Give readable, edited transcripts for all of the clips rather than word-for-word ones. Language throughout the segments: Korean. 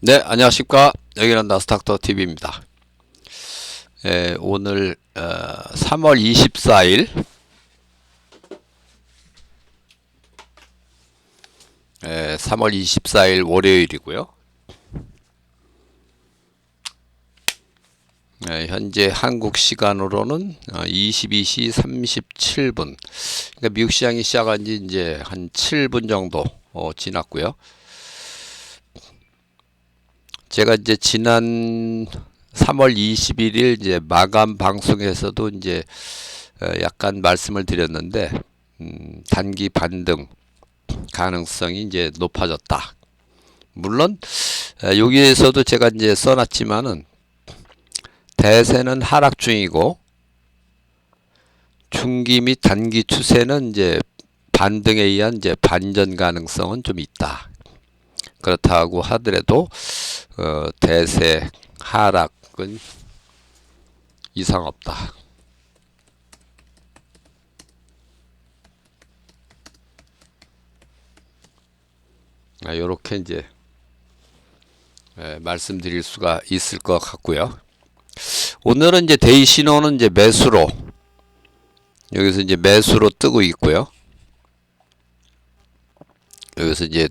네, 안녕하십니까. 여기는 나스닥터 TV입니다. 오늘 3월 24일 3월 24일 월요일이고요. 현재 한국 시간으로는 22시 37분. 그러니까 미국 시장이 시작한 지 이제 한 7분 정도 지났고요. 제가 이제 지난 3월 21일 이제 마감 방송에서도 이제 약간 말씀을 드렸는데 단기 반등 가능성이 이제 높아졌다. 물론 여기에서도 제가 이제 써놨지만은 대세는 하락 중이고 중기 및 단기 추세는 이제 반등에 의한 이제 반전 가능성은 좀 있다. 그렇다고 하더라도 대세 하락은 이상 없다. 요렇게 이제 말씀드릴 수가 있을 것 같고요. 오늘은 이제 데이 신호는 이제 매수로 여기서 이제 매수로 뜨고 있고요. 여기서 이제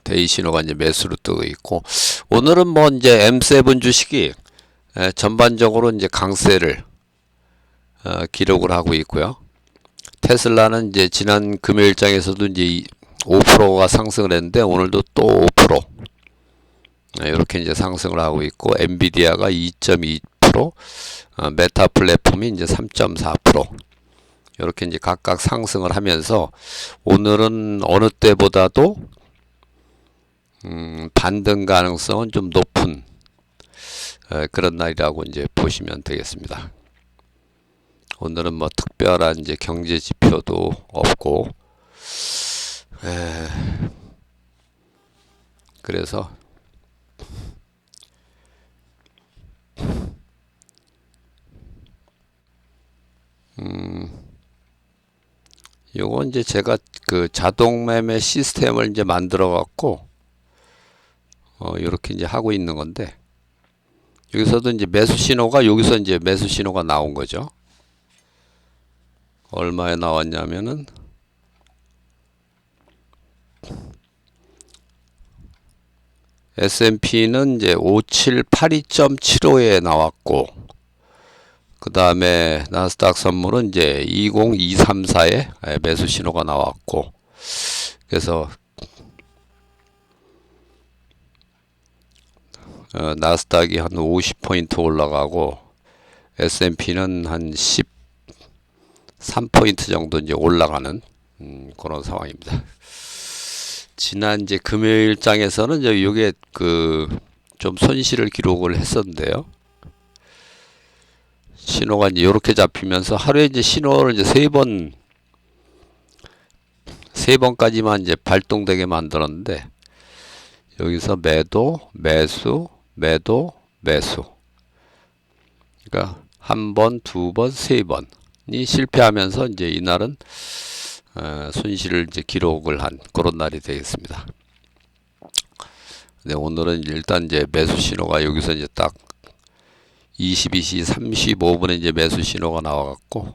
데이 신호가 이제 매수로 뜨고 있고 오늘은 뭐 이제 M7 주식이 전반적으로 이제 강세를 기록을 하고 있고요. 테슬라는 이제 지난 금요일장에서도 이제 5%가 상승을 했는데 오늘도 또 5% 이렇게 이제 상승을 하고 있고 엔비디아가 2.2%, 메타 플랫폼이 이제 3.4% 이렇게 이제 각각 상승을 하면서 오늘은 어느 때보다도 반등 가능성은 좀 높은 그런 날이라고 이제 보시면 되겠습니다. 오늘은 뭐 특별한 이제 경제 지표도 없고 그래서 요건 이제 제가 그 자동 매매 시스템을 이제 만들어 갖고 이렇게 이제 하고 있는 건데 여기서도 이제 매수 신호가 여기서 이제 매수 신호가 나온 거죠. 얼마에 나왔냐면은 S&P는 이제 5782.75에 나왔고 그 다음에 나스닥 선물은 이제 20234에 매수 신호가 나왔고 그래서 나스닥이 한 50포인트 올라가고 S&P는 한 13포인트 정도 이제 올라가는 그런 상황입니다. 지난 이제 금요일장에서는 이제 요게 그 좀 손실을 기록을 했었는데요. 신호가 이제 이렇게 잡히면서 하루에 이제 신호를 이제 세 번까지만 이제 발동되게 만들었는데 여기서 매도, 매수, 매도, 매수. 그러니까 한 번, 두 번, 세 번이 실패하면서 이제 이날은 손실을 이제 기록을 한 그런 날이 되겠습니다. 네, 오늘은 일단 이제 매수 신호가 여기서 이제 딱 22시 35분에 이제 매수 신호가 나와갖고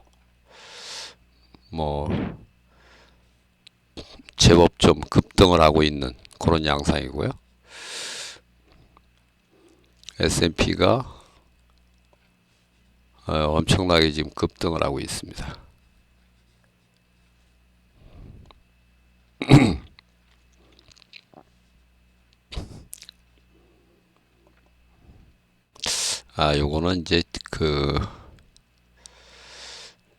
뭐 제법 좀 급등을 하고 있는 그런 양상이고요. S&P가 엄청나게 지금 급등을 하고 있습니다. 요거는 이제 그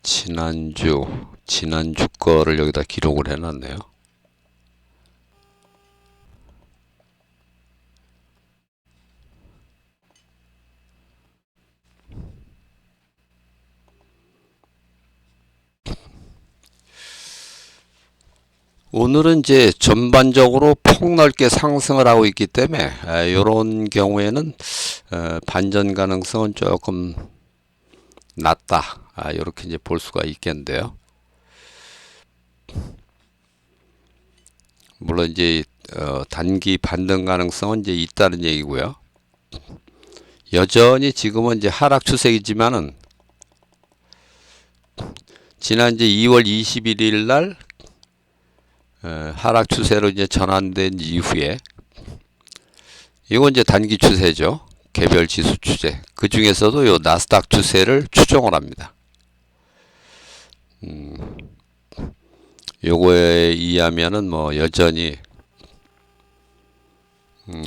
지난주 거를 여기다 기록을 해놨네요. 오늘은 이제 전반적으로 폭넓게 상승을 하고 있기 때문에 이런 경우에는 반전 가능성은 조금 낮다. 이렇게 이제 볼 수가 있겠는데요. 물론 이제 단기 반등 가능성은 이제 있다는 얘기고요. 여전히 지금은 이제 하락 추세이지만은 지난 이제 2월 21일 날 하락 추세로 이제 전환된 이후에 이건 이제 단기 추세죠. 개별 지수 추세. 그 중에서도 요 나스닥 추세를 추종을 합니다. 요거에 의하면은 뭐 여전히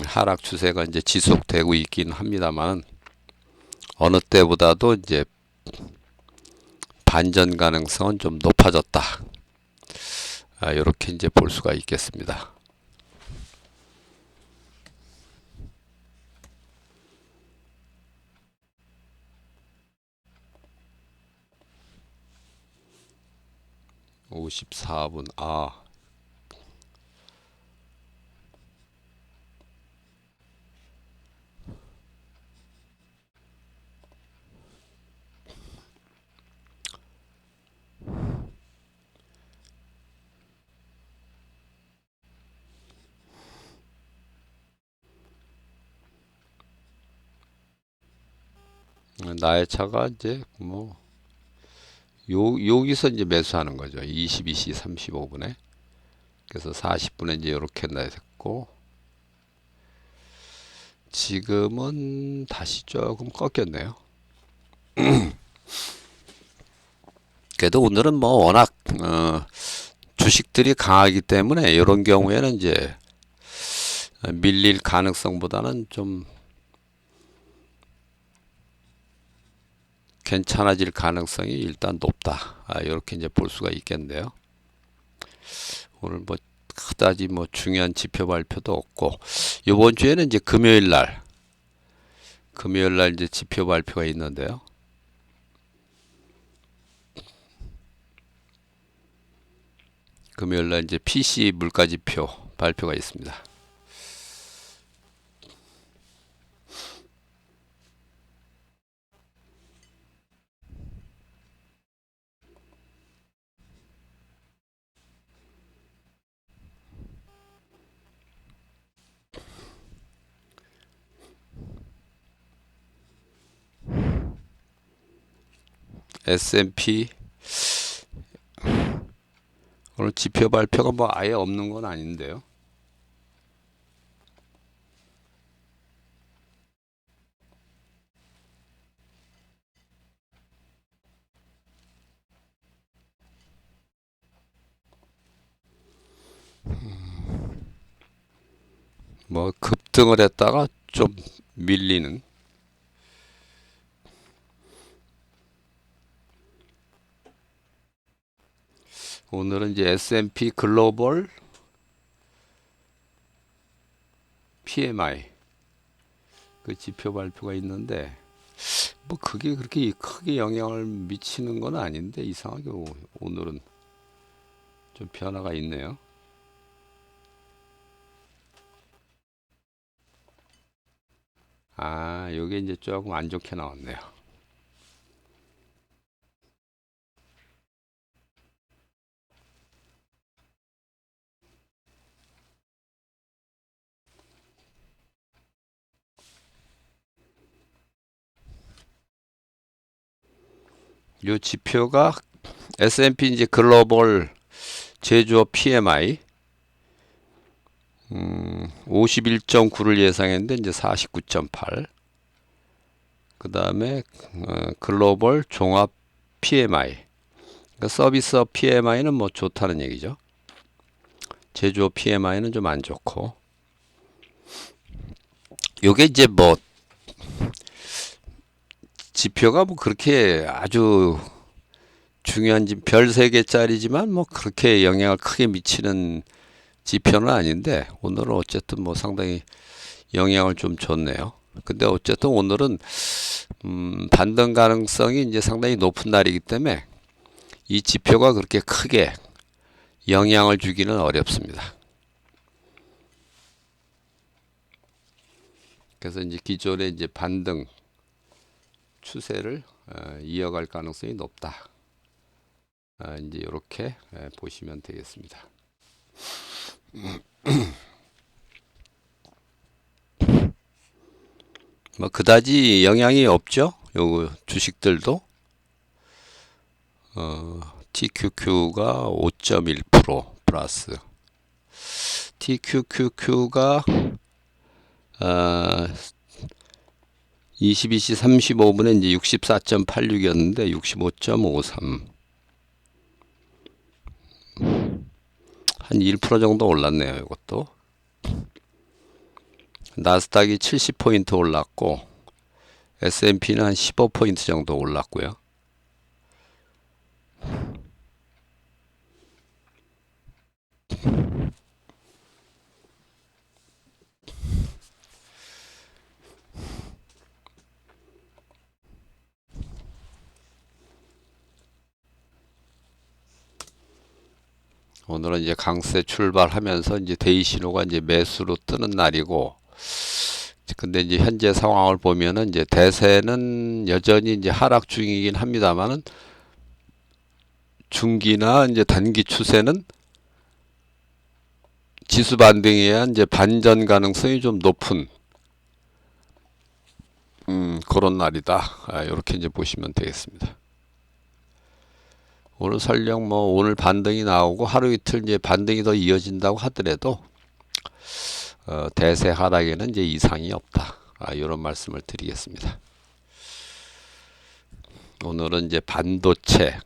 하락 추세가 이제 지속되고 있긴 합니다만 어느 때보다도 이제 반전 가능성은 좀 높아졌다. 이렇게 이제 볼 수가 있겠습니다. (54분) 나의 차가 이제 뭐 여기서 이제 매수하는 거죠. 22시 35분에. 그래서 40분에 이제 이렇게 됐고 지금은 다시 조금 꺾였네요. 그래도 오늘은 뭐 워낙 주식들이 강하기 때문에 이런 경우에는 이제 밀릴 가능성보다는 좀 괜찮아질 가능성이 일단 높다. 이렇게 이제 볼 수가 있겠는데요. 오늘 뭐 그다지 뭐 중요한 지표 발표도 없고 이번 주에는 이제 금요일 날 이제 지표 발표가 있는데요. 금요일 날 이제 PC 물가 지표 발표가 있습니다. S&P 오늘 지표 발표가 뭐 아예 없는 건 아닌데요. 뭐 급등을 했다가 좀 밀리는 오늘은 이제 S&P 글로벌 PMI 그 지표 발표가 있는데 뭐 그게 그렇게 크게 영향을 미치는 건 아닌데 이상하게 오늘은 좀 변화가 있네요. 요게 이제 조금 안 좋게 나왔네요. 요 지표가 S&P 이제 글로벌 제조업 PMI 51.9를 예상했는데 이제 49.8. 그 다음에 글로벌 종합 PMI 그러니까 서비스업 PMI는 뭐 좋다는 얘기죠. 제조업 PMI는 좀 안 좋고 요게 이제 뭐 지표가 뭐 그렇게 아주 중요한 별 3개짜리지만 뭐 그렇게 영향을 크게 미치는 지표는 아닌데 오늘은 어쨌든 뭐 상당히 영향을 좀 줬네요. 근데 어쨌든 오늘은 반등 가능성이 이제 상당히 높은 날이기 때문에 이 지표가 그렇게 크게 영향을 주기는 어렵습니다. 그래서 이제 기존의 이제 반등 추세를 이어갈 가능성이 높다. 이제 이렇게 보시면 되겠습니다. 뭐 그다지 영향이 없죠. 요 주식들도 TQQ가 5.1% 플러스, TQQQ가 22시 35분에 이제 64.86이었는데 65.53, 한 1% 정도 올랐네요. 이것도. 나스닥이 70포인트 올랐고 S&P는 한 15포인트 정도 올랐고요. 오늘은 이제 강세 출발하면서 이제 데이 신호가 이제 매수로 뜨는 날이고, 근데 이제 현재 상황을 보면은 이제 대세는 여전히 이제 하락 중이긴 합니다만은 중기나 이제 단기 추세는 지수 반등에 의한 이제 반전 가능성이 좀 높은 그런 날이다. 이렇게 이제 보시면 되겠습니다. 오늘 설령 뭐 오늘 반등이 나오고 하루 이틀 이제 반등이 더 이어진다고 하더라도 대세 하락에는 이제 이상이 없다. 이런 말씀을 드리겠습니다. 오늘은 이제 반도체가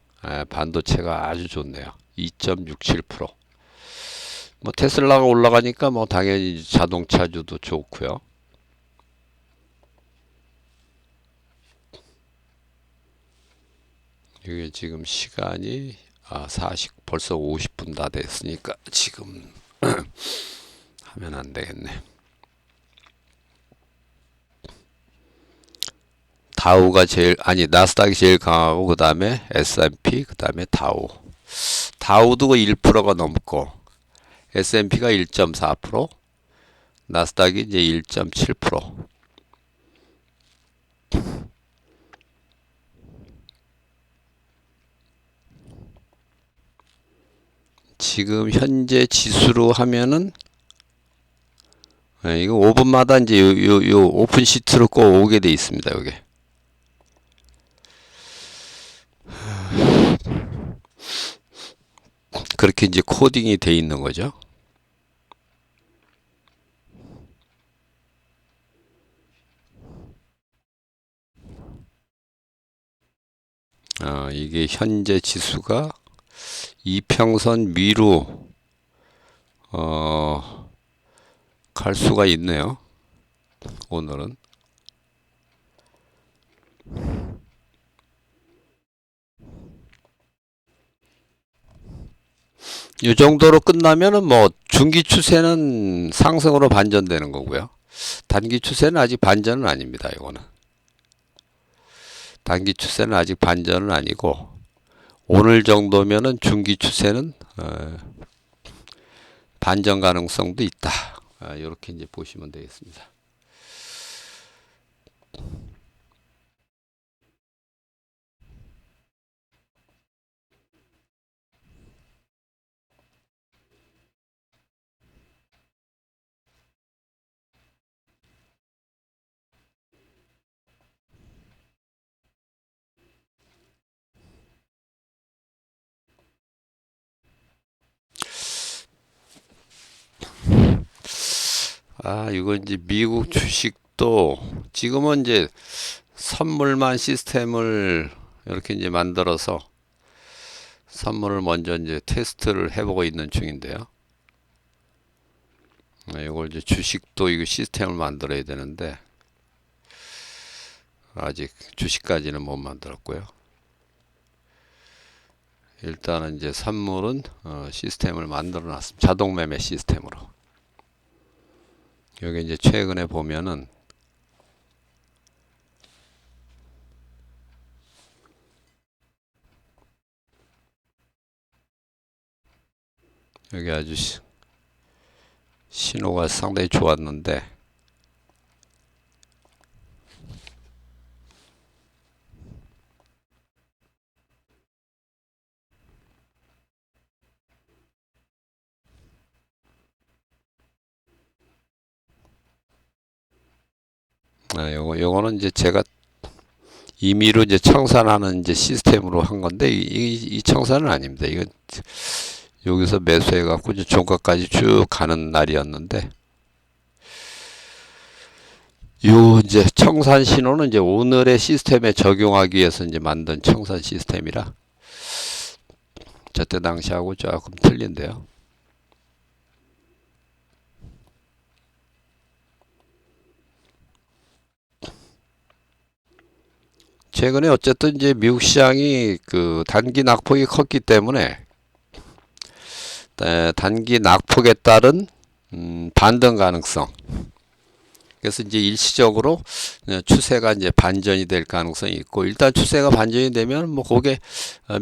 아주 좋네요. 2.67%. 뭐 테슬라가 올라가니까 뭐 당연히 자동차주도 좋고요. 이게 지금 시간이 벌써 50분 다 됐으니까 지금 하면 안 되겠네. 나스닥이 제일 강하고 그 다음에 S&P, 그 다음에 다우도 1%가 넘고 S&P가 1.4%, 나스닥이 이제 1.7%. 지금 현재 지수로 하면은 이거 5분마다 이제 요 오픈 시트로 꼭 오게 돼 있습니다. 요게. 그렇게 이제 코딩이 돼 있는 거죠. 이게 현재 지수가 이평선 위로 갈 수가 있네요. 오늘은. 이 정도로 끝나면은 뭐 중기 추세는 상승으로 반전되는 거고요. 단기 추세는 아직 반전은 아닙니다. 이거는. 단기 추세는 아직 반전은 아니고 오늘 정도면은 중기 추세는 반전 가능성도 있다. 이렇게 이제 보시면 되겠습니다. 이거 이제 미국 주식도 지금은 이제 선물만 시스템을 이렇게 이제 만들어서 선물을 먼저 이제 테스트를 해보고 있는 중인데요. 이걸 이제 주식도 이거 시스템을 만들어야 되는데 아직 주식까지는 못 만들었고요. 일단은 이제 선물은 시스템을 만들어 놨습니다. 자동 매매 시스템으로. 여기 이제 최근에 보면은 여기 아주 신호가 상당히 좋았는데 요거는 이제 제가 임의로 이제 청산하는 이제 시스템으로 한 건데 이 청산은 아닙니다. 이건 여기서 매수해 갖고 이제 종가까지 쭉 가는 날이었는데 요 이제 청산 신호는 이제 오늘의 시스템에 적용하기 위해서 이제 만든 청산 시스템이라 저때 당시하고 조금 틀린데요. 최근에 어쨌든 이제 미국 시장이 그 단기 낙폭이 컸기 때문에 단기 낙폭에 따른 반등 가능성. 그래서 이제 일시적으로 추세가 이제 반전이 될 가능성이 있고, 일단 추세가 반전이 되면 뭐 그게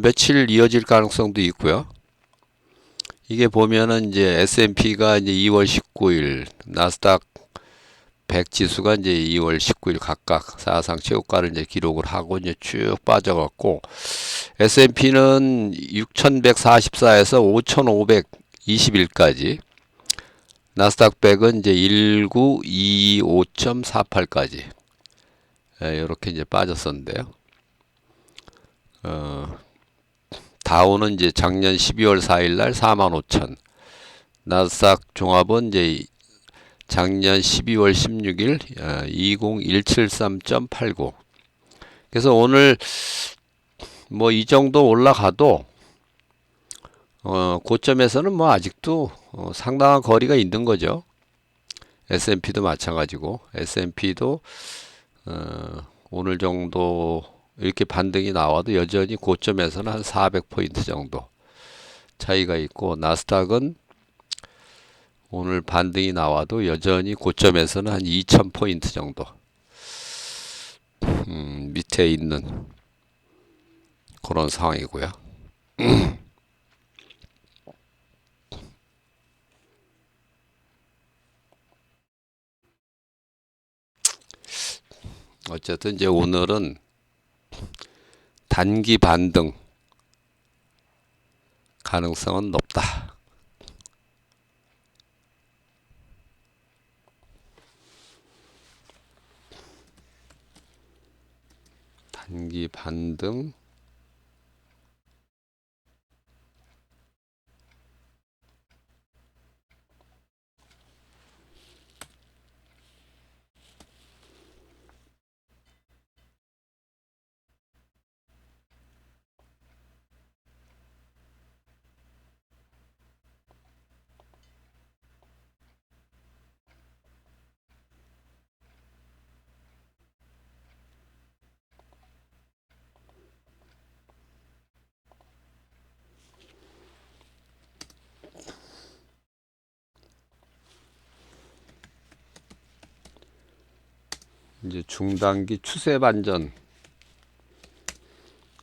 며칠 이어질 가능성도 있고요. 이게 보면은 이제 S&P가 이제 2월 19일, 나스닥 100 지수가 이제 2월 19일 각각 사상 최고가를 이제 기록을 하고 이제 쭉 빠져갖고, S&P는 6144에서 5521까지, 나스닥 100은 이제 1925.48까지 이렇게 이제 빠졌었는데요. 다우는 이제 작년 12월 4일 날 45,000, 나스닥 종합은 이제 작년 12월 16일 20173.89. 그래서 오늘 뭐 이 정도 올라가도 고점에서는 뭐 아직도 상당한 거리가 있는 거죠. S&P도 마찬가지고, S&P도 오늘 정도 이렇게 반등이 나와도 여전히 고점에서는 한 400포인트 정도 차이가 있고, 나스닥은 오늘 반등이 나와도 여전히 고점에서는 한 2000포인트 정도 밑에 있는 그런 상황이고요. 어쨌든 이제 오늘은 단기 반등 가능성은 높다. 단기 반등 이제 중단기 추세 반전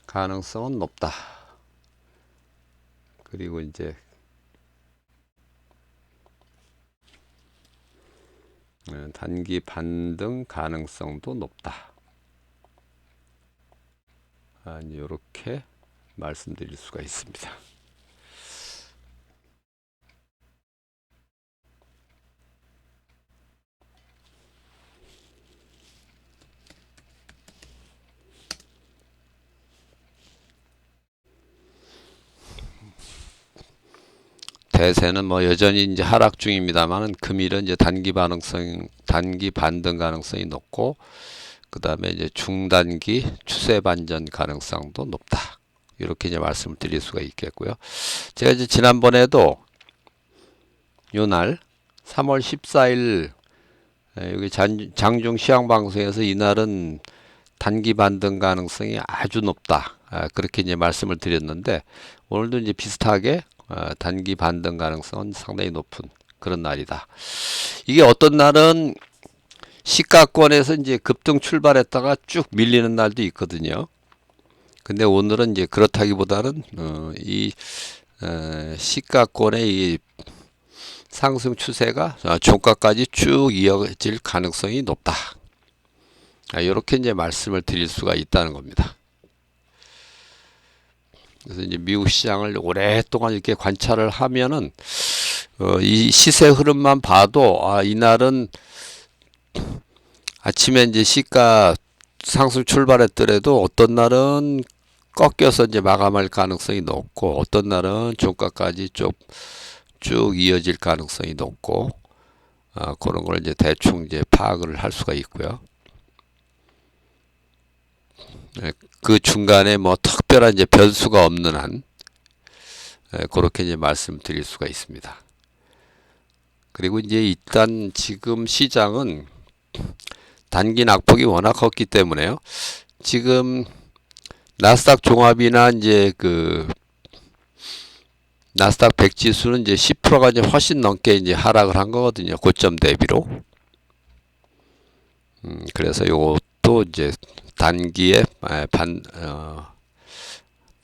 가능성은 높다. 그리고 이제 단기 반등 가능성도 높다. 이렇게 말씀드릴 수가 있습니다. 대세는 뭐 여전히 이제 하락 중입니다만은 금일은 이제 단기 반등 가능성이 높고, 그 다음에 이제 중단기 추세 반전 가능성도 높다. 이렇게 이제 말씀을 드릴 수가 있겠고요. 제가 이제 지난번에도 요날 3월 14일 여기 장중 시황 방송에서 이날은 단기 반등 가능성이 아주 높다. 그렇게 이제 말씀을 드렸는데, 오늘도 이제 비슷하게 단기 반등 가능성은 상당히 높은 그런 날이다. 이게 어떤 날은 시가권에서 이제 급등 출발했다가 쭉 밀리는 날도 있거든요. 근데 오늘은 이제 그렇다기보다는 이 시가권의 이 상승 추세가 종가까지 쭉 이어질 가능성이 높다. 이렇게 이제 말씀을 드릴 수가 있다는 겁니다. 그래서 이제 미국 시장을 오랫동안 이렇게 관찰을 하면은 이 시세 흐름만 봐도 이날은 아침에 이제 시가 상승 출발했더라도 어떤 날은 꺾여서 이제 마감할 가능성이 높고 어떤 날은 종가까지 쭉 이어질 가능성이 높고 그런 걸 이제 대충 이제 파악을 할 수가 있고요. 예, 그 중간에 뭐 특별한 이제 변수가 없는 한 그렇게 이제 말씀드릴 수가 있습니다. 그리고 이제 일단 지금 시장은 단기 낙폭이 워낙 컸기 때문에요. 지금 나스닥 종합이나 이제 그 나스닥 100 지수는 이제 10%가 이제 훨씬 넘게 이제 하락을 한 거거든요. 고점 대비로. 그래서 요것도 이제 단기에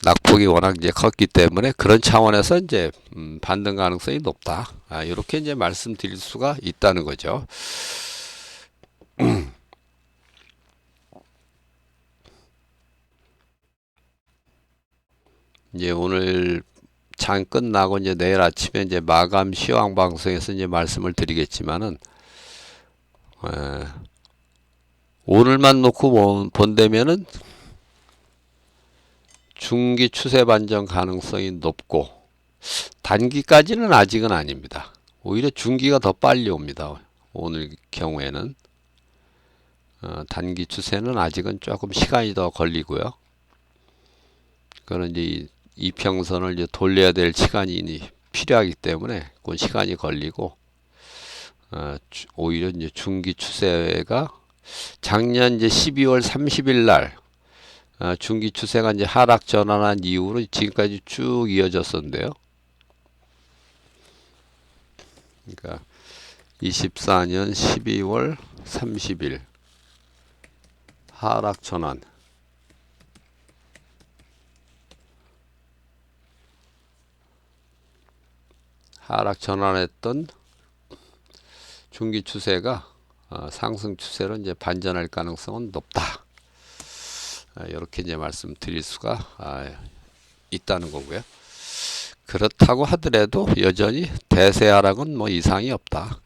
낙폭이 워낙 이제 컸기 때문에 그런 차원에서 이제 반등 가능성이 높다. 이렇게 이제 말씀드릴 수가 있다는 거죠. 이제 오늘 장 끝나고 이제 내일 아침에 이제 마감 시황 방송에서 이제 말씀을 드리겠지만은 에, 오늘만 놓고 본다면은 중기 추세 반전 가능성이 높고 단기까지는 아직은 아닙니다. 오히려 중기가 더 빨리 옵니다. 오늘 경우에는 단기 추세는 아직은 조금 시간이 더 걸리고요. 그런 이제 이평선을 이제 돌려야 될 시간이 필요하기 때문에 그 시간이 걸리고 오히려 이제 중기 추세가 작년 이제 12월 30일 날 중기 추세가 이제 하락 전환한 이후로 지금까지 쭉 이어졌었는데요. 그러니까 24년 12월 30일 하락 전환 하락 전환했던 중기 추세가 상승 추세로 이제 반전할 가능성은 높다. 이렇게 이제 말씀드릴 수가 있다는 거고요. 그렇다고 하더라도 여전히 대세 하락은 뭐 이상이 없다.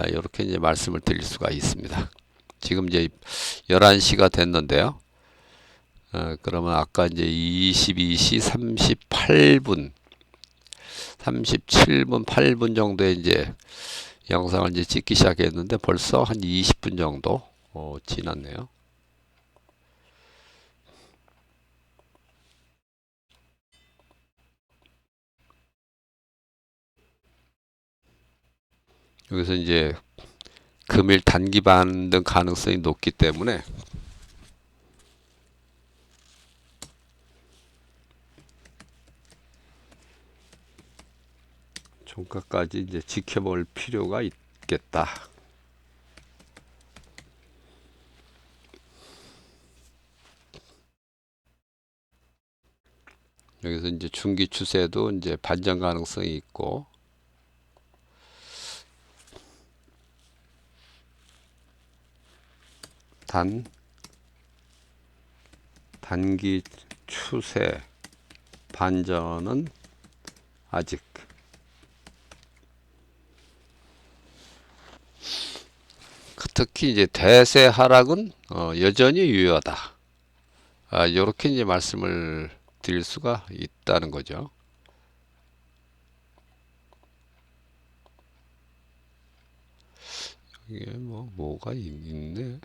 이렇게 이제 말씀을 드릴 수가 있습니다. 지금 이제 11시가 됐는데요. 그러면 아까 이제 22시 38분, 37분, 8분 정도에 이제 영상을 이제 찍기 시작했는데 벌써 한 20분 정도 지났네요. 여기서 이제 금일 단기 반등 가능성이 높기 때문에 종가까지 이제 지켜볼 필요가 있겠다. 여기서 이제 중기 추세도 이제 반전 가능성이 있고 단기 추세 반전은 아직 특히 이제 대세 하락은 여전히 유효하다. 이렇게 이제 말씀을 드릴 수가 있다는 거죠. 이게 뭐가 있네.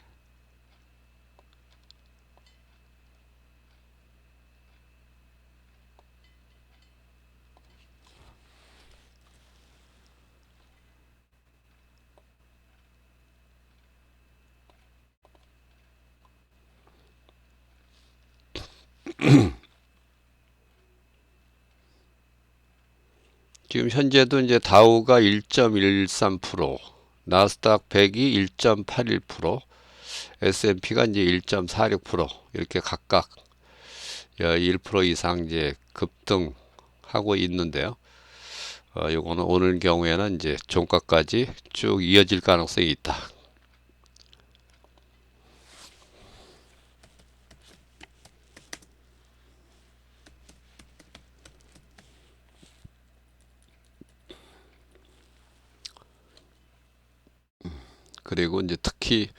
지금 현재도 이제 다우가 1.13%, 나스닥 100이 1.81%, S&P가 이제 1.46% 이렇게 각각 1% 이상 이제 급등하고 있는데요. 요거는 오늘 경우에는 이제 종가까지 쭉 이어질 가능성이 있다. 그리고 이제 특히 특히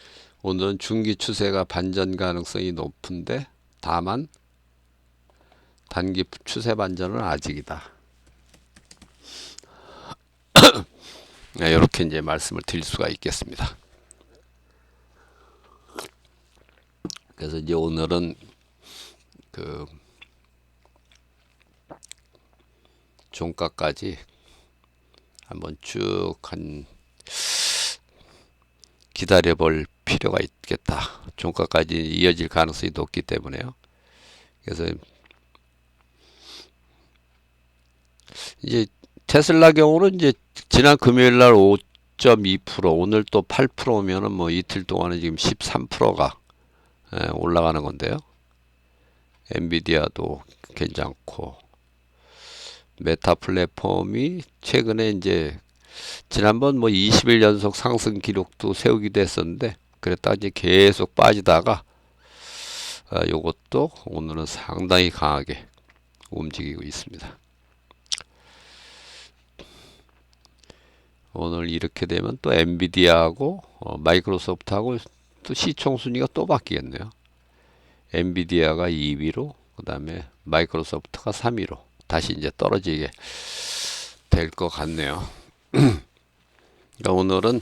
오늘은 중기 추세가 반전 가능성이 높은데 다만 단기 추세 반전은 아직이다. 네, 이렇게 이제 말씀을 드릴 수가 있겠습니다. 그래서 이제 오늘은 그 종가까지 한번 쭉 기다려 볼 필요가 있겠다. 종가까지 이어질 가능성이 높기 때문에요. 그래서 이제 테슬라 경우는 이제 지난 금요일 날 5.2%, 오늘 또 8%면은 뭐 이틀 동안은 지금 13%가 올라가는 건데요. 엔비디아도 괜찮고, 메타 플랫폼이 최근에 이제 지난번 뭐 20일 연속 상승 기록도 세우기도 했었는데, 그랬다가 이제 계속 빠지다가 요것도 오늘은 상당히 강하게 움직이고 있습니다. 오늘 이렇게 되면 또 엔비디아하고 마이크로소프트하고 또 시총 순위가 또 바뀌겠네요. 엔비디아가 2위로, 그 다음에 마이크로소프트가 3위로 다시 이제 떨어지게 될 것 같네요. 그러니까 오늘은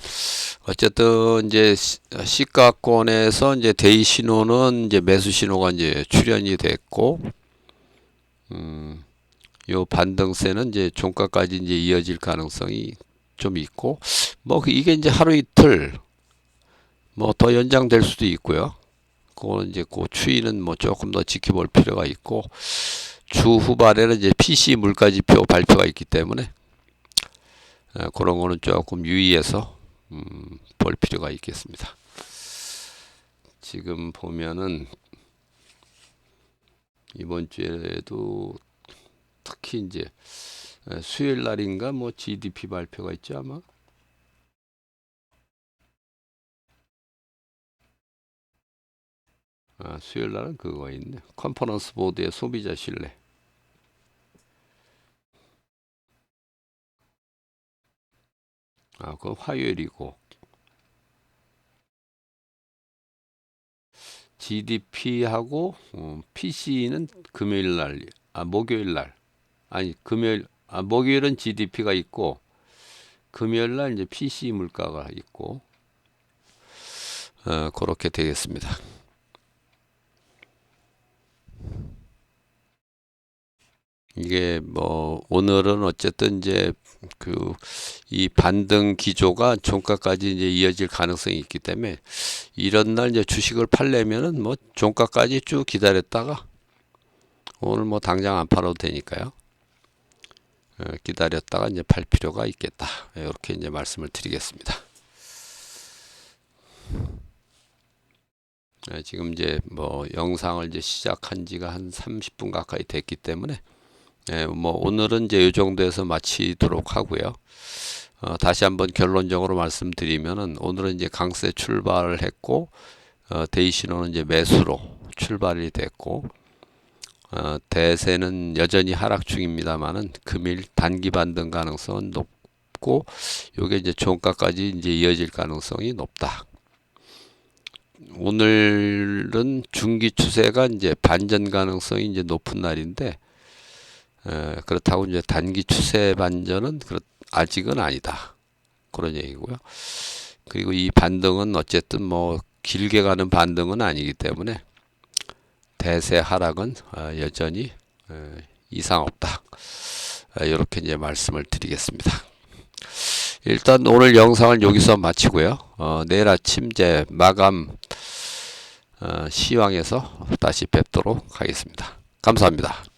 어쨌든 이제 시가권에서 이제 데이 신호는 이제 매수 신호가 이제 출현이 됐고, 요 반등세는 이제 종가까지 이제 이어질 가능성이 좀 있고, 뭐 이게 이제 하루 이틀 뭐 더 연장될 수도 있고요. 그거는 이제 그 추이는 뭐 조금 더 지켜볼 필요가 있고, 주 후반에는 이제 PC 물가지표 발표가 있기 때문에 그런 거는 조금 유의해서 볼 필요가 있겠습니다. 지금 보면은 이번 주에도 특히 이제 수요일 날인가 뭐 GDP 발표가 있죠 아마. 수요일 날은 그거 있네. 컨퍼런스 보드의 소비자 신뢰. 그건 화요일이고, GDP하고 PC는 금요일 날, 목요일 날. 아니 목요일은 GDP가 있고, 금요일 날 이제 PC 물가가 있고, 그렇게 되겠습니다. 이게 뭐 오늘은 어쨌든 이제 이 반등 기조가 종가까지 이제 이어질 가능성이 있기 때문에, 이런 날 이제 주식을 팔려면은 뭐 종가까지 쭉 기다렸다가 오늘 뭐 당장 안 팔아도 되니까요. 기다렸다가 이제 팔 필요가 있겠다. 이렇게 이제 말씀을 드리겠습니다. 지금 이제 뭐 영상을 이제 시작한 지가 한 30분 가까이 됐기 때문에 뭐 오늘은 이제 이 정도에서 마치도록 하고요. 다시 한번 결론적으로 말씀드리면은, 오늘은 이제 강세 출발을 했고, 데이 신호는 이제 매수로 출발이 됐고, 대세는 여전히 하락 중입니다만은 금일 단기 반등 가능성은 높고, 요게 이제 종가까지 이제 이어질 가능성이 높다. 오늘은 중기 추세가 이제 반전 가능성이 이제 높은 날인데, 그렇다고 이제 단기 추세 반전은 아직은 아니다. 그런 얘기고요. 그리고 이 반등은 어쨌든 뭐 길게 가는 반등은 아니기 때문에 대세 하락은 여전히 이상 없다. 이렇게 이제 말씀을 드리겠습니다. 일단 오늘 영상을 여기서 마치고요. 내일 아침 이제 마감 시황에서 다시 뵙도록 하겠습니다. 감사합니다.